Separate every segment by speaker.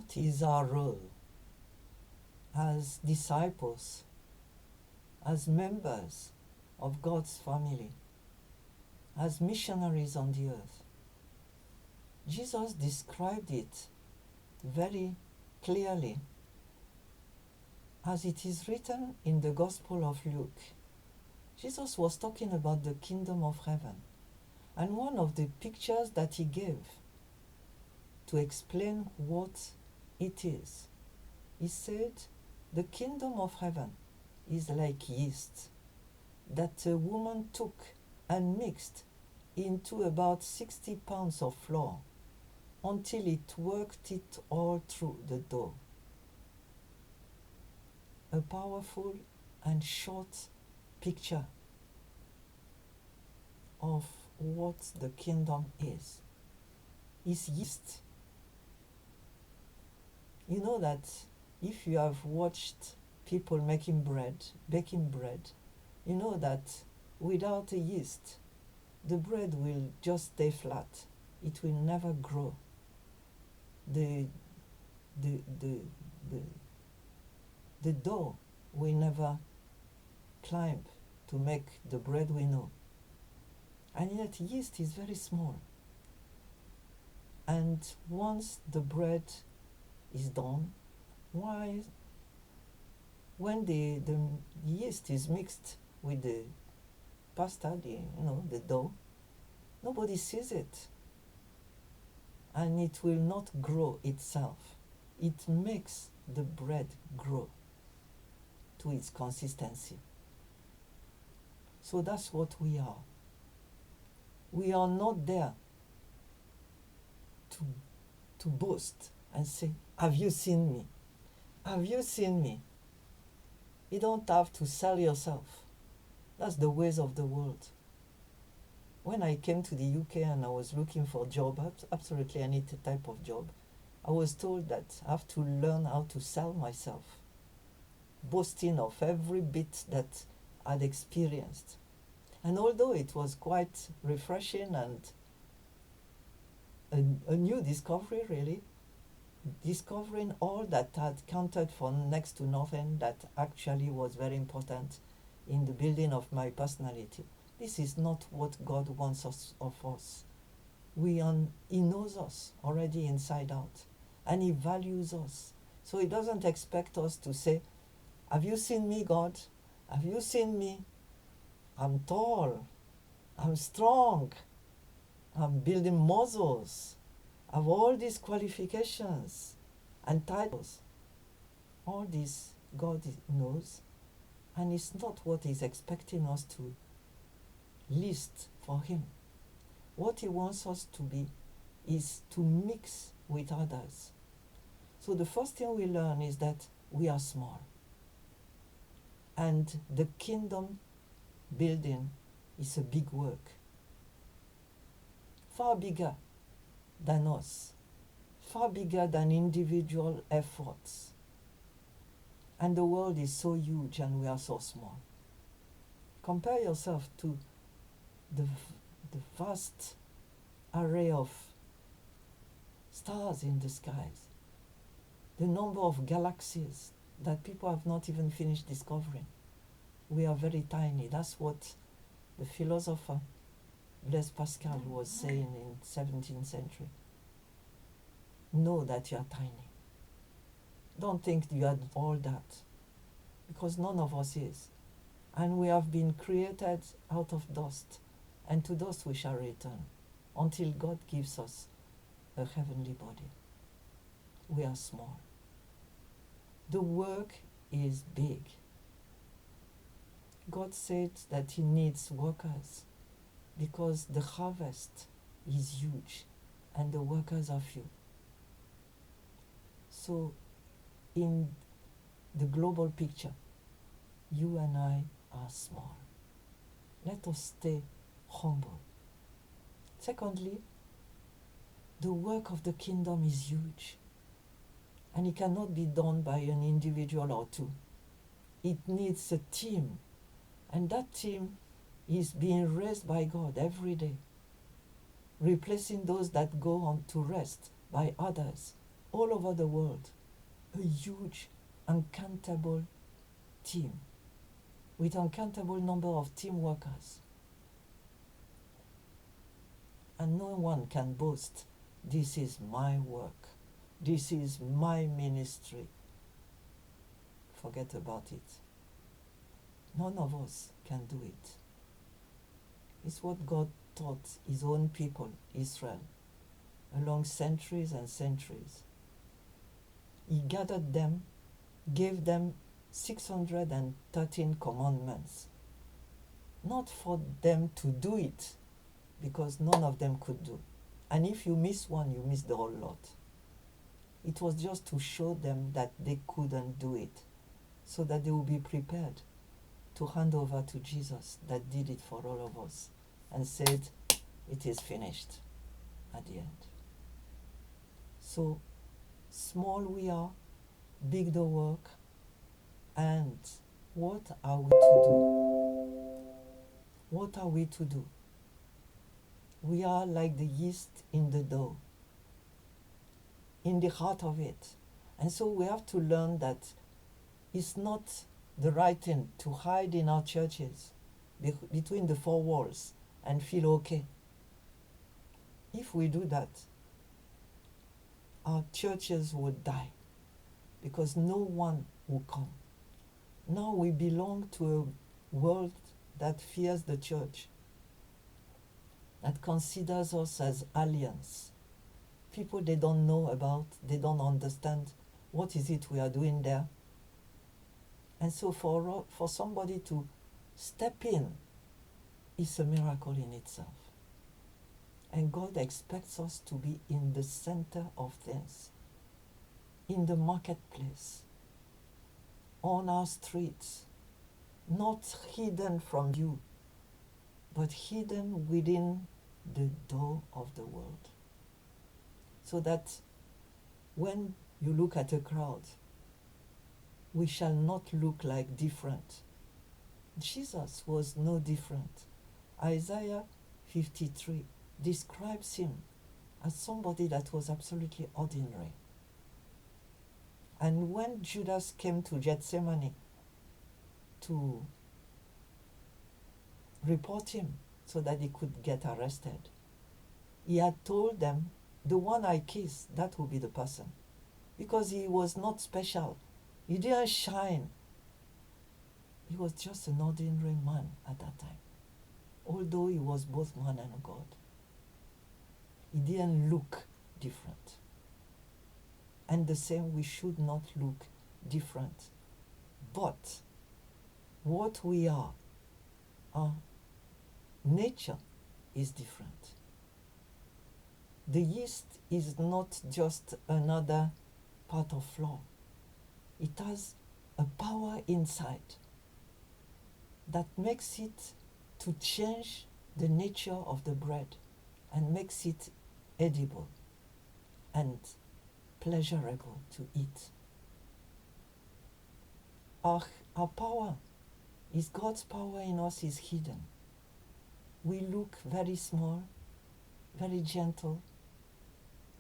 Speaker 1: What is our role as disciples, as members of God's family, as missionaries on the earth? Jesus described it very clearly as it is written in the Gospel of Luke. Jesus was talking about the kingdom of heaven, and one of the pictures that he gave to explain what it is, he said, the kingdom of heaven is like yeast that a woman took and mixed into about 60 pounds of flour until it worked it all through the dough. A powerful and short picture of what the kingdom is yeast. You know that if you have watched people baking bread, you know that without a yeast, the bread will just stay flat. It will never grow. The dough will never climb to make the bread we know. And yet yeast is very small. And once the bread is done, when the yeast is mixed with the pasta, the dough, nobody sees it. And it will not grow itself. It makes the bread grow to its consistency. So that's what we are. We are not there to boast and say, have you seen me? Have you seen me? You don't have to sell yourself. That's the ways of the world. When I came to the UK and I was looking for a job, absolutely any type of job, I was told that I have to learn how to sell myself, boasting of every bit that I'd experienced. And although it was quite refreshing and a new discovery, really, discovering all that had counted for next to nothing that actually was very important in the building of my personality. This is not what God wants of us. He knows us already inside out, and he values us. So he doesn't expect us to say, have you seen me, God? Have you seen me? I'm tall, I'm strong, I'm building muscles, I have all these qualifications and titles. All this God knows, and it's not what he's expecting us to list for him. What he wants us to be is to mix with others. So the first thing we learn is that we are small. And the kingdom building is a big work. Far bigger than us. Far bigger than individual efforts. And the world is so huge and we are so small. Compare yourself to the vast array of stars in the skies, the number of galaxies that people have not even finished discovering. We are very tiny. That's what the philosopher Blaise Pascal was saying in 17th century. Know that you are tiny. Don't think you are all that, because none of us is. And we have been created out of dust, and to dust we shall return until God gives us a heavenly body. We are small. The work is big. God said that he needs workers because the harvest is huge and the workers are few. So in the global picture, you and I are small. Let us stay humble. Secondly, the work of the kingdom is huge, and it cannot be done by an individual or two. It needs a team, and that team is being raised by God every day, replacing those that go on to rest by others all over the world, a huge, uncountable team with uncountable number of team workers. And no one can boast, this is my work, this is my ministry. Forget about it. None of us can do it. It's what God taught his own people, Israel, along centuries and centuries. He gathered them, gave them 613 commandments, not for them to do it, because none of them could do. And if you miss one, you miss the whole lot. It was just to show them that they couldn't do it, so that they would be prepared to hand over to Jesus that did it for all of us and said, it is finished at the end. So small we are, big the work, and what are we to do? What are we to do? We are like the yeast in the dough, in the heart of it. And so we have to learn that it's not the right thing to hide in our churches between the four walls and feel okay. If we do that, our churches would die because no one will come. Now we belong to a world that fears the church, that considers us as aliens, people they don't know about, they don't understand what is it we are doing there. And so for somebody to step in is a miracle in itself. And God expects us to be in the center of things, in the marketplace, on our streets, not hidden from you, but hidden within the door of the world. So that when you look at a crowd, we shall not look like different. Jesus was no different. Isaiah 53 describes him as somebody that was absolutely ordinary. And when Judas came to Gethsemane to report him so that he could get arrested, he had told them, the one I kiss, that will be the person. Because he was not special. He didn't shine. He was just an ordinary man at that time, although he was both man and God. He didn't look different. And the same, we should not look different. But what we are, our nature is different. The yeast is not just another part of flour. It has a power inside that makes it to change the nature of the bread and makes it edible and pleasurable to eat. Our power is God's power in us is hidden. We look very small, very gentle,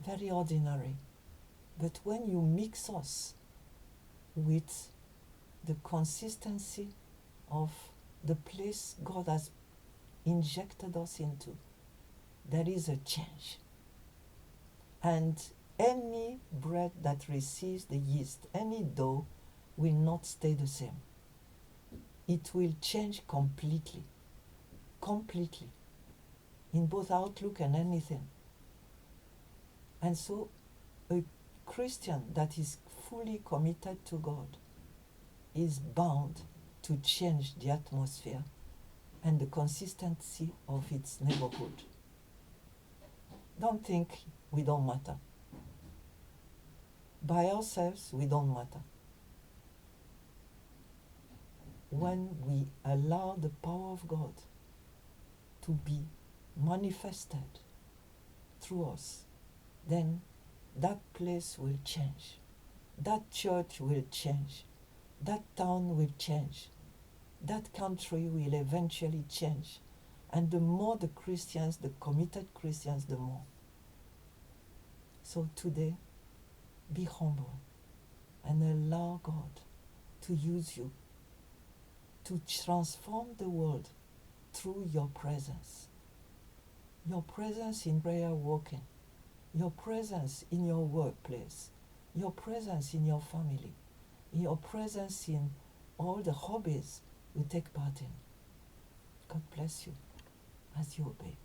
Speaker 1: very ordinary. But when you mix us with the consistency of the place God has injected us into, there is a change. And any bread that receives the yeast, any dough, will not stay the same. It will change completely, in both outlook and anything. And so a Christian that is fully committed to God is bound to change the atmosphere and the consistency of its neighborhood. Don't think we don't matter. By ourselves, we don't matter. When we allow the power of God to be manifested through us, then that place will change. That church will change. That town will change. That country will eventually change. And the more the Christians, the committed Christians, the more. So today, Be humble and allow God to use you to transform the world through your presence. Your presence in prayer walking, your presence in your workplace, your presence in your family, your presence in all the hobbies you take part in. God bless you as you obey.